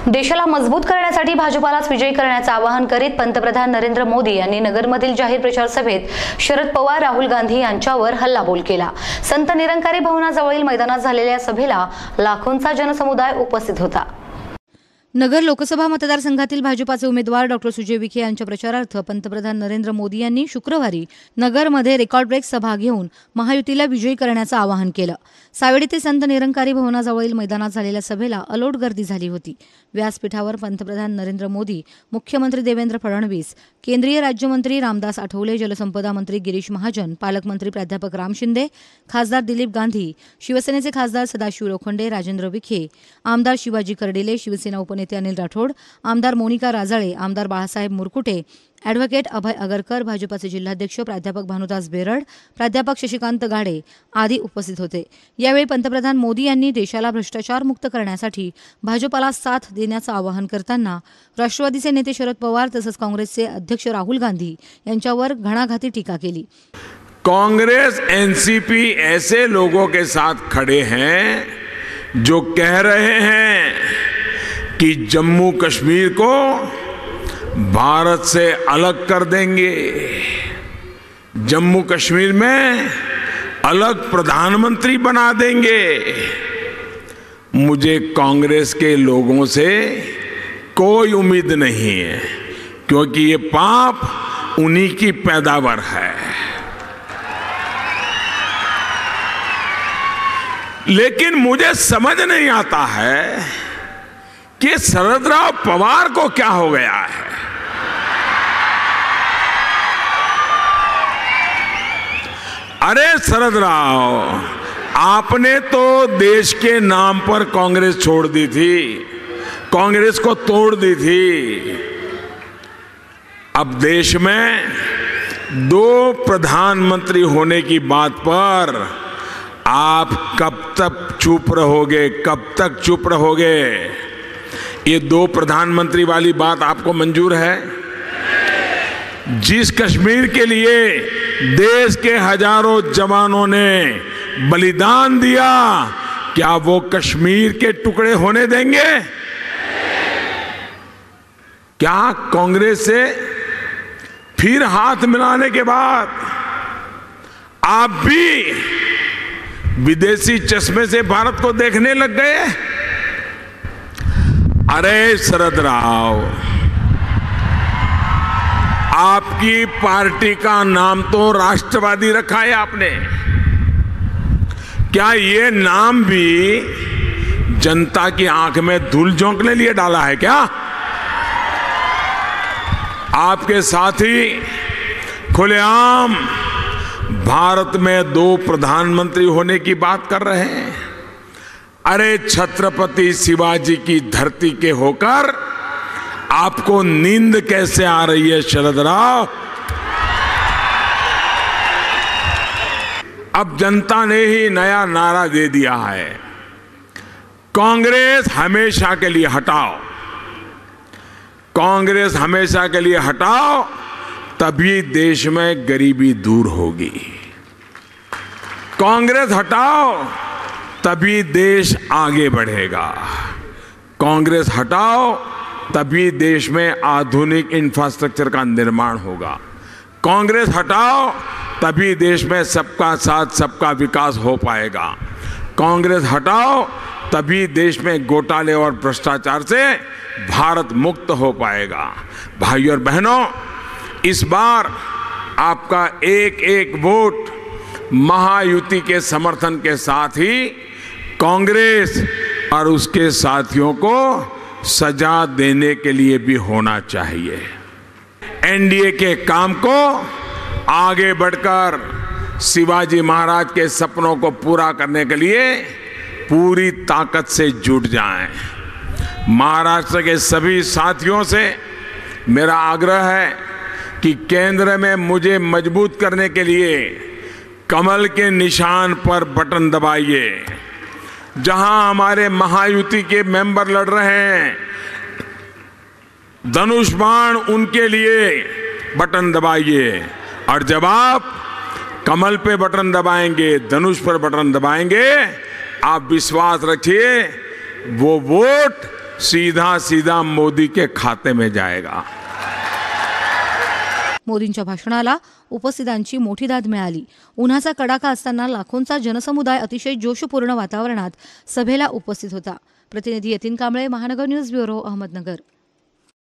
देशाला मजबूत करण्यासाठी भाजपालाच विजयी करण्याचे आवाहन करीत पंतप्रधान नरेंद्र मोदी यांनी नगरमधील जाहीर प्रचार सभेत शरद पवार, राहुल गांधी यांच्यावर हल्लाबोल केला। संत निरंकारी भवनाजवळील मैदानात झालेल्या सभेला लाखोंचा जनसमुदाय उपस्थित होता। नगर लोकसभा मतदारसंघातील भाजपाचे उमेदवार डॉ. सुजय विखे यांच्या प्रचारार्थ पंतप्रधान नरेंद्र मोदी यांनी शुक्रवारी नगरमध्ये रेकॉर्ड ब्रेक सभा घेऊन महायुतीला विजयी करण्याचं आवाहन केलं। सावेडी ते संत निरंकारी भवनाजवळील मैदानात झालेल्या सभेला अलोट गर्दी झाली होती। व्यासपीठावर पंतप्रधान नरेंद्र मोदी, मुख्यमंत्री देवेंद्र फडणवीस, केंद्रीय राज्यमंत्री रामदास आठवले, जलसंपदा मंत्री गिरीश महाजन, पालकमंत्री प्राध्यापक राम शिंदे, खासदार दिलीप गांधी, शिवसेनेचे खासदार सदाशिव लोखंडे, राजेंद्र विखे, आमदार शिवाजी कर्डिले, शिवसेना उपनेते अनिल राठोड, आमदार मोनिका राजाळे, आमदार बाळासाहेब मुरकुटे, ॲडव्होकेट अभय अगरकर, भाजपाचे जिल्हाध्यक्ष प्राध्यापक भानुदास बेरड, प्राध्यापक शशिकांत गाडे आदी उपस्थित होते। यावेळी पंतप्रधान मोदी यांनी देशाला भ्रष्टाचार मुक्त करण्यासाठी भाजपाला साथ देण्याचं आवाहन करताना राष्ट्रवादीचे नेते शरद पवार तसंच काँग्रेसचे अध्यक्ष राहुल गांधी यांच्यावर घणाघाती टीका केली। कांग्रेस एनसीपी ऐसे लोगों के साथ खड़े हैं जो कह रहे हैं कि जम्मू कश्मीर को भारत से अलग कर देंगे, जम्मू कश्मीर में अलग प्रधानमंत्री बना देंगे। मुझे कांग्रेस के लोगों से कोई उम्मीद नहीं है, क्योंकि ये पाप उन्हीं की पैदावार है। लेकिन मुझे समझ नहीं आता है कि शरदराव पवार को क्या हो गया है। अरे शरदराव, आपने तो देश के नाम पर कांग्रेस छोड़ दी थी, कांग्रेस को तोड़ दी थी। अब देश में 2 प्रधानमंत्री होने की बात पर आप कब तक चुप रहोगे, कब तक चुप रहोगे? ये 2 प्रधानमंत्री वाली बात आपको मंजूर है? जिस कश्मीर के लिए देश के हजारों जवानों ने बलिदान दिया, क्या वो कश्मीर के टुकड़े होने देंगे? क्या कांग्रेस से फिर हाथ मिलाने के बाद आप भी विदेशी चश्मे से भारत को देखने लग गए? अरे शरदराव, आपकी पार्टी का नाम तो राष्ट्रवादी रखा है आपने। क्या ये नाम भी जनता की आंख में धूल झोंकने लिए डाला है क्या? आपके साथी खुलेआम भारत में 2 प्रधानमंत्री होने की बात कर रहे हैं। अरे छत्रपति शिवाजी की धरती के होकर आपको नींद कैसे आ रही है शरदराव? अब जनता ने ही नया नारा दे दिया है, कांग्रेस हमेशा के लिए हटाओ, कांग्रेस हमेशा के लिए हटाओ, तभी देश में गरीबी दूर होगी। कांग्रेस हटाओ, तभी देश आगे बढ़ेगा। कांग्रेस हटाओ, तभी देश में आधुनिक इंफ्रास्ट्रक्चर का निर्माण होगा। कांग्रेस हटाओ, तभी देश में सबका साथ सबका विकास हो पाएगा। कांग्रेस हटाओ, तभी देश में घोटाले और भ्रष्टाचार से भारत मुक्त हो पाएगा। भाइयों और बहनों, इस बार आपका एक एक वोट महायुति के समर्थन के साथ ही कांग्रेस और उसके साथियों को सजा देने के लिए भी होना चाहिए। एनडीए के काम को आगे बढ़कर शिवाजी महाराज के सपनों को पूरा करने के लिए पूरी ताकत से जुट जाएं। महाराष्ट्र के सभी साथियों से मेरा आग्रह है कि केंद्र में मुझे मजबूत करने के लिए कमल के निशान पर बटन दबाइए। जहां हमारे महायुति के मेंबर लड़ रहे हैं, धनुष बाण उनके लिए बटन दबाइए। और जब आप कमल पे बटन दबाएंगे, धनुष पर बटन दबाएंगे, आप विश्वास रखिए वो वोट सीधा सीधा मोदी के खाते में जाएगा। मोदींच्या भाषणाला उपस्थितांची मोठी दाद मिळाली. उन्हाचा कडाका असताना लाखोंचा जनसमुदाय अतिशय जोशपूर्ण वातावरणात सभेला उपस्थित होता. प्रतिनिधी यतीन कांबळे, महानगर न्यूज ब्युरो, अहमदनगर.